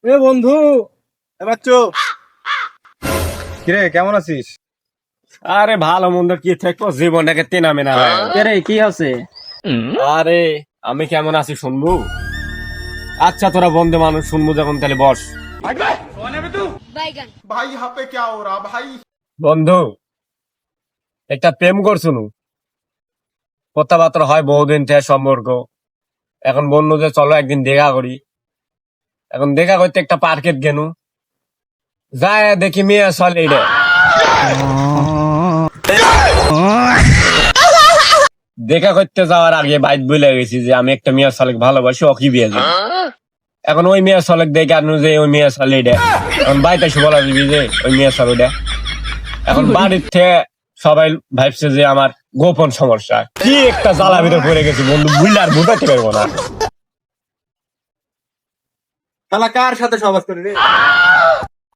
এ বন্ধু, এবার চো। কিরে কেমন আছিস? আরে ভালো মন্দ কি থাকবো, জীবনটাকে তেনা মেনা হয়। রে কি আছে? আরে আমি কেমন আছি শুনবো? আচ্ছা তোরা বন্ধু মানুষ শুনবো যখন, তাহলে বস। बैगन भाई यहाँ पे क्या हो रहा भाई। বন্ধু, একটা প্রেম করছুনু, কথাবার্তা হয় বহুদিন থেকে সম্পর্ক। এখন বললো যে চলো একদিন দেখা করি। এখন দেখা করতে একটা পার্কে গেনু, যায় দেখি মেয়ে চলে রে। দেখা করতে যাওয়ার আগে বাইক বলে গেছি যে আমি একটা মেয়ের সালেক ভালোবাসি, ওকে বিয়ে দেব। এখন ওই মেয়ের সালেক দেখে আনু যে ওই মেয়ের সালে এটা, এখন বাড়িতে এসে বলা দিবি যে ওই মেয়ের সাল ওটা। এখন বাড়ির থেকে সবাই ভাবছে যে আমার গোপন সমস্যা কি, একটা জ্বালা ভিতরে পড়ে গেছে বন্ধু, বুঝলে আর বুঝাতে পারবো না। শালা কার সাথে সহবাস করি রে?